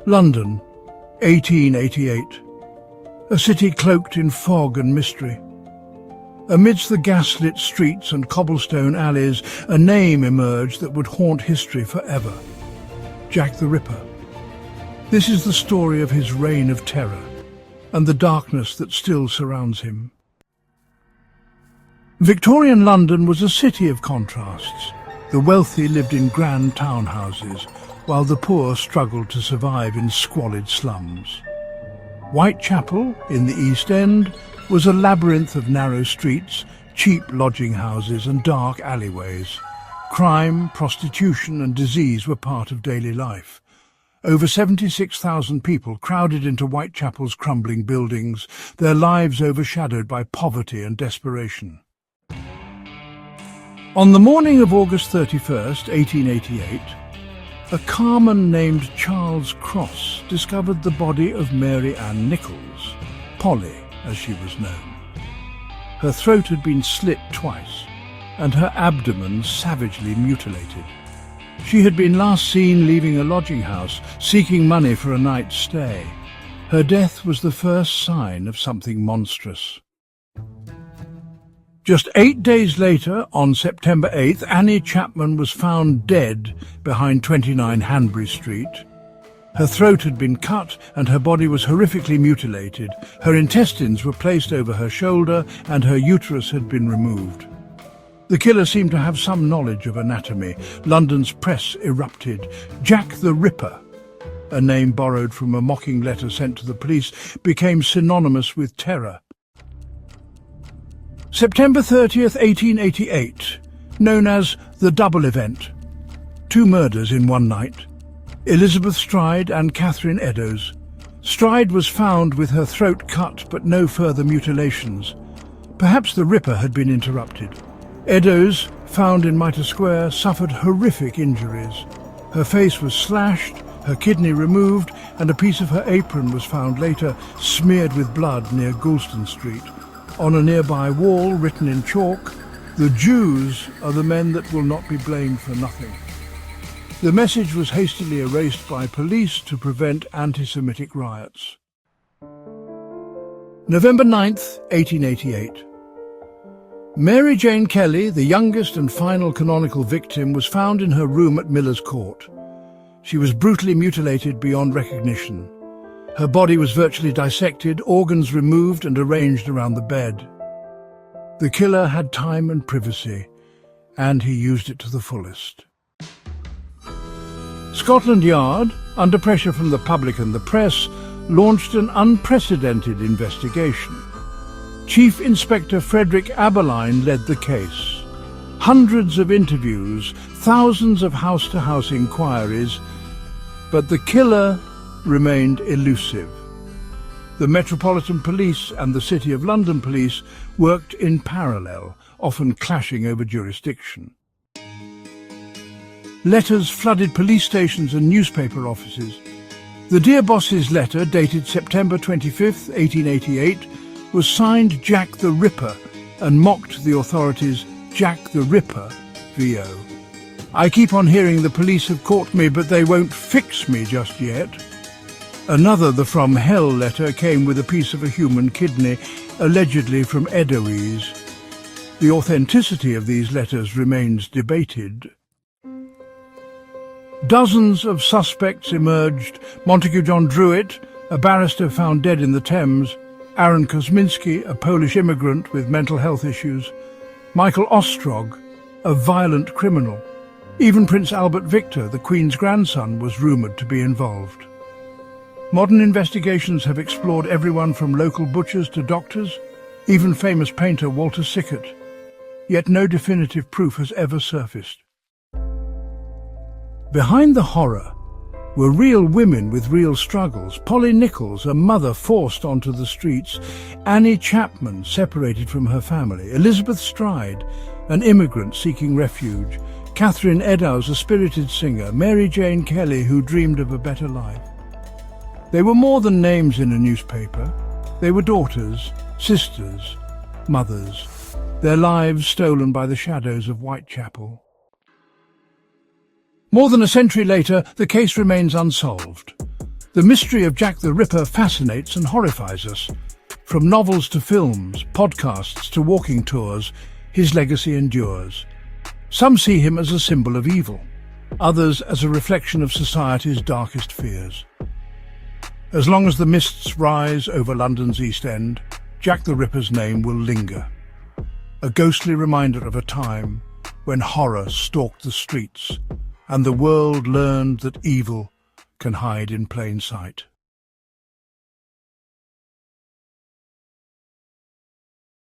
London, 1888. A city cloaked in fog and mystery. Amidst the gaslit streets and cobblestone alleys, a name emerged that would haunt history forever. Jack the Ripper. This is the story of his reign of terror and the darkness that still surrounds him. Victorian London was a city of contrasts. The wealthy lived in grand townhouses, while the poor struggled to survive in squalid slums. Whitechapel, in the East End, was a labyrinth of narrow streets, cheap lodging houses and dark alleyways. Crime, prostitution and disease were part of daily life. Over 76,000 people crowded into Whitechapel's crumbling buildings, their lives overshadowed by poverty and desperation. On the morning of August 31st, 1888, a carman named Charles Cross discovered the body of Mary Ann Nichols, Polly as she was known. Her throat had been slit twice, and her abdomen savagely mutilated. She had been last seen leaving a lodging house, seeking money for a night's stay. Her death was the first sign of something monstrous. Just 8 days later, on September 8th, Annie Chapman was found dead behind 29 Hanbury Street. Her throat had been cut and her body was horrifically mutilated. Her intestines were placed over her shoulder and her uterus had been removed. The killer seemed to have some knowledge of anatomy. London's press erupted. Jack the Ripper, a name borrowed from a mocking letter sent to the police, became synonymous with terror. September 30th, 1888, known as the Double Event. 2 murders in one night. Elizabeth Stride and Catherine Eddowes. Stride was found with her throat cut but no further mutilations. Perhaps the Ripper had been interrupted. Eddowes, found in Mitre Square, suffered horrific injuries. Her face was slashed, her kidney removed, and a piece of her apron was found later smeared with blood near Goulston Street. On a nearby wall, written in chalk, "The Jews are the men that will not be blamed for nothing." The message was hastily erased by police to prevent anti-Semitic riots. November 9th, 1888. Mary Jane Kelly, the youngest and final canonical victim, was found in her room at Miller's Court. She was brutally mutilated beyond recognition. Her body was virtually dissected, organs removed and arranged around the bed. The killer had time and privacy, and he used it to the fullest. Scotland Yard, under pressure from the public and the press, launched an unprecedented investigation. Chief Inspector Frederick Aberline led the case. Hundreds of interviews, thousands of house-to-house inquiries, but the killer remained elusive. The Metropolitan Police and the City of London Police worked in parallel, often clashing over jurisdiction. Letters flooded police stations and newspaper offices. The Dear Boss's letter, dated September 25th, 1888, was signed Jack the Ripper and mocked the authorities' Jack the Ripper, VO. "I keep on hearing the police have caught me, but they won't fix me just yet." Another The From Hell letter came with a piece of a human kidney, allegedly from Eddowes. The authenticity of these letters remains debated. Dozens of suspects emerged: Montague John Druitt, a barrister found dead in the Thames; Aaron Kosminski, a Polish immigrant with mental health issues; Michael Ostrog, a violent criminal. Even Prince Albert Victor, the Queen's grandson, was rumoured to be involved. Modern investigations have explored everyone from local butchers to doctors, even famous painter Walter Sickert. Yet no definitive proof has ever surfaced. Behind the horror were real women with real struggles. Polly Nichols, a mother forced onto the streets; Annie Chapman, separated from her family; Elizabeth Stride, an immigrant seeking refuge; Catherine Eddowes, a spirited singer; Mary Jane Kelly, who dreamed of a better life. They were more than names in a newspaper. They were daughters, sisters, mothers, their lives stolen by the shadows of Whitechapel. More than a century later, the case remains unsolved. The mystery of Jack the Ripper fascinates and horrifies us. From novels to films, podcasts to walking tours, his legacy endures. Some see him as a symbol of evil, others as a reflection of society's darkest fears. As long as the mists rise over London's East End, Jack the Ripper's name will linger, a ghostly reminder of a time when horror stalked the streets and the world learned that evil can hide in plain sight.